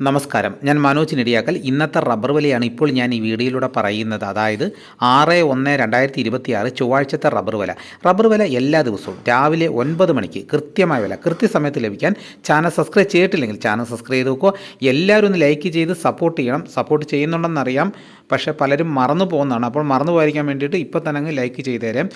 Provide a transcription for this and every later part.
നമസ്കാരം, ഞാൻ മനോജ് നെടിയാക്കൽ. ഇന്നത്തെ റബ്ബർ വിലയാണ് ഇപ്പോൾ ഞാൻ ഈ വീഡിയോയിലൂടെ പറയുന്നത്. അതായത് 6/1/2026 ചൊവ്വാഴ്ചത്തെ റബ്ബർ വില എല്ലാ ദിവസവും രാവിലെ 9 മണിക്ക് കൃത്യമായ വില കൃത്യസമയത്ത് ലഭിക്കാൻ ചാനൽ സബ്സ്ക്രൈബ് ചെയ്തിട്ടില്ലെങ്കിൽ ചാനൽ സബ്സ്ക്രൈബ് ചെയ്ത് നോക്കുക. എല്ലാവരും ഒന്ന് ലൈക്ക് ചെയ്ത് സപ്പോർട്ട് ചെയ്യണം. സപ്പോർട്ട് ചെയ്യുന്നുണ്ടെന്നറിയാം, പക്ഷേ പലരും മറന്നു പോകുന്നതാണ്. അപ്പോൾ മറന്നു പോകാതിരിക്കാൻ വേണ്ടിയിട്ട് ഇപ്പോൾ തന്നെ അങ്ങ് ലൈക്ക് ചെയ്ത് തരാം.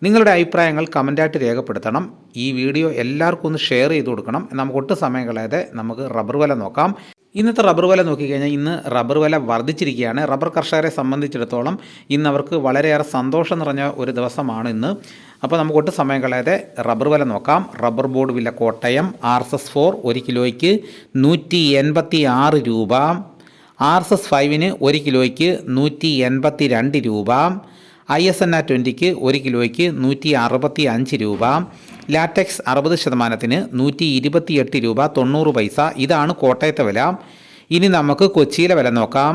നിങ്ങളുടെ അഭിപ്രായങ്ങൾ കമൻറ്റായിട്ട് രേഖപ്പെടുത്തണം. ഈ വീഡിയോ എല്ലാവർക്കും ഒന്ന് ഷെയർ ചെയ്ത് കൊടുക്കണം. നമുക്ക് ഒട്ടും സമയം കളയാതെ നമുക്ക് റബ്ബർ വില നോക്കാം. ഇന്നത്തെ റബ്ബർ വില നോക്കിക്കഴിഞ്ഞാൽ ഇന്ന് റബ്ബർ വില വർദ്ധിച്ചിരിക്കുകയാണ്. റബ്ബർ കർഷകരെ സംബന്ധിച്ചിടത്തോളം ഇന്ന് അവർക്ക് വളരെയേറെ സന്തോഷം നിറഞ്ഞ ഒരു ദിവസമാണ് ഇന്ന്. അപ്പോൾ നമുക്ക് ഒട്ടും സമയം കളയാതെ റബ്ബർ വില നോക്കാം. റബ്ബർ ബോർഡ് വില കോട്ടയം RSS4 1 കിലോയ്ക്ക് 186 രൂപ. RSS5 1 കിലോയ്ക്ക് 182 രൂപ. ISNR 20 1 കിലോയ്ക്ക് 165 രൂപ. ലാറ്റക്സ് 60% 128 രൂപ 90 പൈസ. ഇതാണ് കോട്ടയത്തെ വില. ഇനി നമുക്ക് കൊച്ചിയിലെ വില നോക്കാം.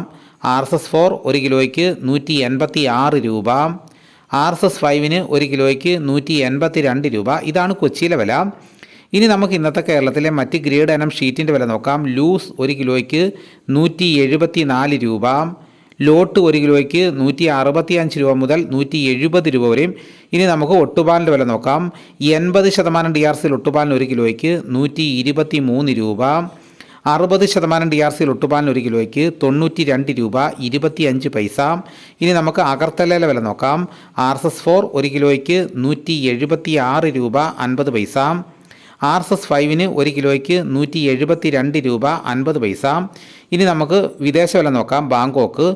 RSS4 1 കിലോയ്ക്ക് 186 രൂപ. RSS5 1 കിലോയ്ക്ക് 182 രൂപ. ഇതാണ് കൊച്ചിയിലെ വില. ഇനി നമുക്ക് ഇന്നത്തെ കേരളത്തിലെ മറ്റ് ഗ്രേഡ് ഇനം ഷീറ്റിൻ്റെ വില നോക്കാം. ലൂസ് 1 കിലോയ്ക്ക് 174 രൂപ. ലോട്ട് 1 കിലോയ്ക്ക് 165 രൂപ മുതൽ 170 രൂപ വരെയും. ഇനി നമുക്ക് ഒട്ടുപാലിൻ്റെ വില നോക്കാം. 80% DRCയിൽ ഒട്ടുപാലിന് 1 കിലോയ്ക്ക് 123 രൂപ. 60% DRCയിൽ ഒട്ടുപാലിന് 1 കിലോയ്ക്ക് 92 രൂപ 25 പൈസ. ഇനി നമുക്ക് അഗർത്തലയിലെ വില നോക്കാം. RSS4 1 കിലോയ്ക്ക് 176 രൂപ 50 പൈസ. RSS5 1 കിലോയ്ക്ക് 172 രൂപ 50 പൈസ. ഇനി നമുക്ക് വിദേശ വില നോക്കാം. ബാങ്കോക്ക്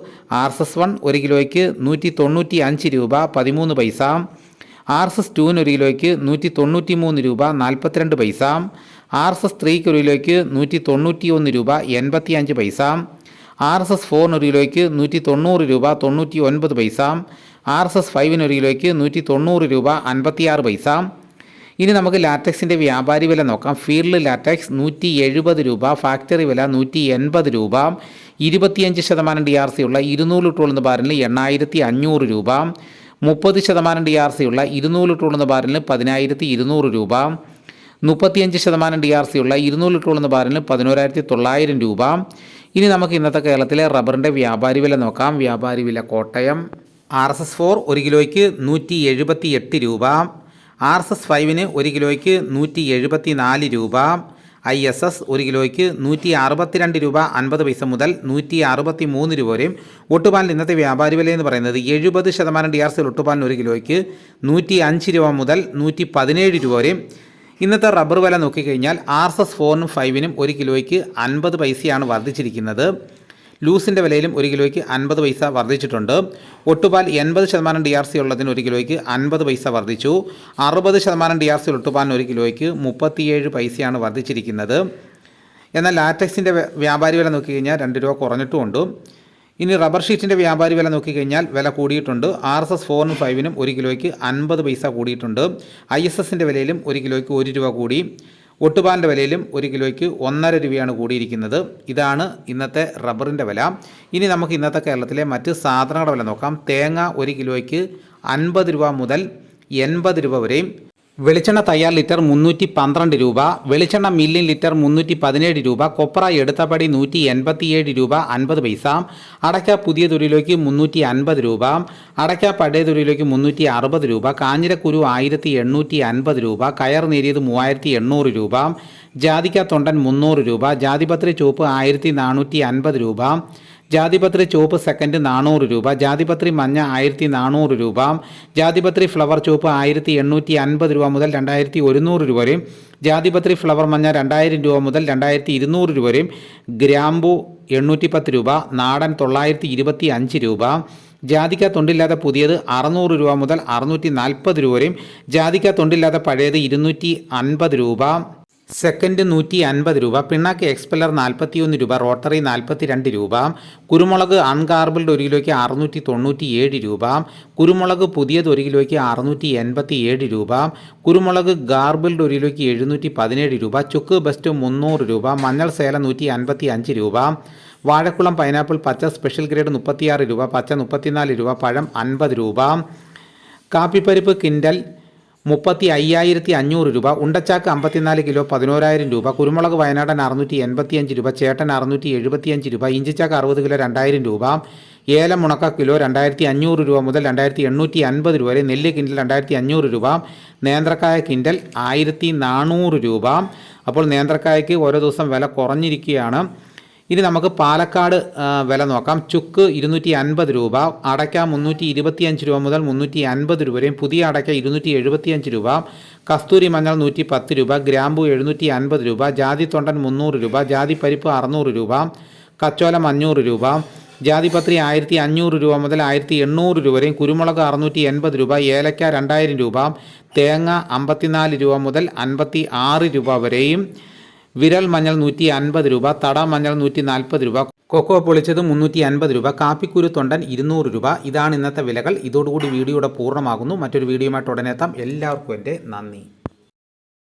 RSS1 1 കിലോയ്ക്ക് 195 രൂപ 13 പൈസ. RSS2 1 കിലോയ്ക്ക് 193 രൂപ 42 പൈസ. RSS3 1 കിലോയ്ക്ക് 191 രൂപ 85 പൈസ. RSS4 1 കിലോയ്ക്ക് 190 രൂപ 99 പൈസ. RSS5 1 കിലോയ്ക്ക് 190 രൂപ 56 പൈസ. ഇനി നമുക്ക് ലാറ്റക്സിൻ്റെ വ്യാപാരി വില നോക്കാം. ഫീൽഡ് ലാറ്റക്സ് 170 രൂപ, ഫാക്ടറി വില 180 രൂപ. 25% DRC ഉള്ള 200 ലിറ്റർ ഉള്ള ബാരലിന് 8500 രൂപ. 30% DRC ഉള്ള 200 ലിറ്റർ ഉള്ള ബാരലിന് 10200 രൂപ. 35% DRC ഉള്ള 200 ലിറ്റർ ഉള്ള ബാരലിന് 11900 രൂപ. ഇനി നമുക്ക് ഇന്നത്തെ കേരളത്തിലെ റബ്ബറിൻ്റെ വ്യാപാരി വില നോക്കാം. വ്യാപാരി വില കോട്ടയം RSS4 1 കിലോയ്ക്ക് 178 രൂപ. RSS5 1 കിലോയ്ക്ക് 174 രൂപ. ISS 1 കിലോയ്ക്ക് 162 രൂപ 50 പൈസ മുതൽ 163 രൂപ വരെയും. ഒട്ടുപാലിന് ഇന്നത്തെ വ്യാപാരി വില എന്ന് പറയുന്നത് 70% DRCയിൽ ഒട്ടുപാലിന് 1 കിലോയ്ക്ക് 105 രൂപ മുതൽ 117 രൂപ വരെയും. ഇന്നത്തെ റബ്ബർ വില നോക്കിക്കഴിഞ്ഞാൽ RSS4 5 1 കിലോയ്ക്ക് 50 പൈസയാണ് വർദ്ധിച്ചിരിക്കുന്നത്. ലൂസിൻ്റെ വിലയിലും 1 കിലോയ്ക്ക് 50 പൈസ വർദ്ധിച്ചിട്ടുണ്ട്. ഒട്ടുപാൽ 80% DRC ഉള്ളതിന് 1 കിലോയ്ക്ക് 50 പൈസ വർദ്ധിച്ചു. 60% DRC ഒട്ടുപാലിന് 1 കിലോയ്ക്ക് 37 പൈസയാണ് വർദ്ധിച്ചിരിക്കുന്നത്. എന്നാൽ ലാറ്റക്സിൻ്റെ വ്യാപാരി വില നോക്കിക്കഴിഞ്ഞാൽ 2 രൂപ കുറഞ്ഞിട്ടുമുണ്ട്. ഇനി റബ്ബർ ഷീറ്റിൻ്റെ വ്യാപാരി വില നോക്കിക്കഴിഞ്ഞാൽ വില കൂടിയിട്ടുണ്ട്. RSS4 5 1 കിലോയ്ക്ക് 50 പൈസ കൂടിയിട്ടുണ്ട്. ISSൻ്റെ വിലയിലും 1 കിലോയ്ക്ക് 1 രൂപ കൂടി. ഒട്ടുപാലിൻ്റെ വിലയിലും 1 കിലോയ്ക്ക് 1.5 രൂപയാണ് കൂടിയിരിക്കുന്നത്. ഇതാണ് ഇന്നത്തെ റബ്ബറിൻ്റെ വില. ഇനി നമുക്ക് ഇന്നത്തെ കേരളത്തിലെ മറ്റ് സാധനങ്ങളുടെ വില നോക്കാം. തേങ്ങ 1 കിലോയ്ക്ക് 50 രൂപ മുതൽ 80 രൂപ വരെയും. വെളിച്ചെണ്ണ തയ്യാർ ലിറ്റർ 312 രൂപ. വെളിച്ചെണ്ണ മില്ലിൻ ലിറ്റർ 317 രൂപ. കൊപ്ര എടുത്തപടി 187 രൂപ 50 പൈസ. അടയ്ക്ക പുതിയ തുരിയിലേക്ക് 350 രൂപ. അടയ്ക്ക പഴയ തുരിയിലേക്ക് 360 രൂപ. കാഞ്ഞിരക്കുരു 1850 രൂപ. കയർ നേരിയത് 3800 രൂപ. ജാതിക്ക തൊണ്ടൻ 300 രൂപ. ജാതിപത്രി ചുവപ്പ് 1450 രൂപ. ജാതിപത്രി ചുവപ്പ് സെക്കൻഡ് 400 രൂപ. ജാതിപത്രി മഞ്ഞ 1400 രൂപ. ജാതിപത്രി ഫ്ലവർ ചുവപ്പ് 1850 രൂപ മുതൽ 2100 രൂപ വരെയും. ജാതിപത്രി ഫ്ലവർ മഞ്ഞ 2000 രൂപ മുതൽ 2200 രൂപ വരെയും. ഗ്രാമ്പു 810 രൂപ. നാടൻ 925 രൂപ. ജാതിക്ക തൊണ്ടില്ലാതെ പുതിയത് 600 രൂപ മുതൽ 640 രൂപ വരെയും. ജാതിക്ക തൊണ്ടില്ലാതെ പഴയത് 250 രൂപ. സെക്കൻഡ് 150 രൂപ. പിണ്ണാക്ക് എക്സ്പെല്ലർ 41 രൂപ. റോട്ടറി 42 രൂപ. കുരുമുളക് അൺഗാർബിൾഡ് 1 കിലോയ്ക്ക് 697 രൂപ. കുരുമുളക് പുതിയത് 1 കിലോയ്ക്ക് 687 രൂപ. കുരുമുളക് ഗാർബിൾഡ് 1 കിലോയ്ക്ക് 717 രൂപ. ചുക്ക് ബെസ്റ്റ് 300 രൂപ. മഞ്ഞൾ സേല 155 രൂപ. വാഴക്കുളം പൈനാപ്പിൾ പച്ച സ്പെഷ്യൽ ഗ്രേഡ് 36 രൂപ. പച്ച 34 രൂപ. പഴം 50 രൂപ. കാപ്പിപ്പരിപ്പ് കിൻഡൽ 35,500 രൂപ. ഉണ്ടച്ചാക്ക് 54 കിലോ 11,000 രൂപ. കുരുമുളക് വയനാടൻ 685 രൂപ. ചേട്ടൻ 675 രൂപ. ഇഞ്ചിച്ചാക്ക് 60 കിലോ 2,000 രൂപ. ഏലം ഉണക്ക കിലോ 2,500 രൂപ മുതൽ 2,850 രൂപ വരെ. നെല്ല് കിൻഡൽ 2,500 രൂപ. നേന്ത്രക്കായ കിൻഡൽ 1,400 രൂപ. അപ്പോൾ നേന്ത്രക്കായക്ക് ഓരോ ദിവസം വില കുറഞ്ഞിരിക്കുകയാണ്. ഇനി നമുക്ക് പാലക്കാട് വില നോക്കാം. ചുക്ക് 250 രൂപ. അടയ്ക്ക 325 രൂപ മുതൽ 350 രൂപ വരെയും. പുതിയ അടയ്ക്ക 275 രൂപ. കസ്തൂരി മഞ്ഞൾ 110 രൂപ. ഗ്രാമ്പു 750 രൂപ. ജാതി തൊണ്ടൻ 300 രൂപ. ജാതിപ്പരിപ്പ് 600 രൂപ. കച്ചോലം 500 രൂപ. ജാതിപത്രി 1,500 രൂപ മുതൽ 1,800 രൂപ വരെയും. കുരുമുളക് 680 രൂപ. ഏലക്ക 2,000 രൂപ. തേങ്ങ 54 രൂപ മുതൽ 56 രൂപ വരെയും. വിരൽ മഞ്ഞൾ 150 രൂപ. തട മഞ്ഞൾ 140 രൂപ. കൊക്കോ പൊളിച്ചത് 350 രൂപ. കാപ്പിക്കുരു തൊണ്ടൻ 200 രൂപ. ഇതാണ് ഇന്നത്തെ വിലകൾ. ഇതോടുകൂടി വീഡിയോയുടെ പൂർണ്ണമാകുന്നു. മറ്റൊരു വീഡിയോയുമായിട്ട് ഉടനെ എത്താം. എല്ലാവർക്കും എൻ്റെ നന്ദി.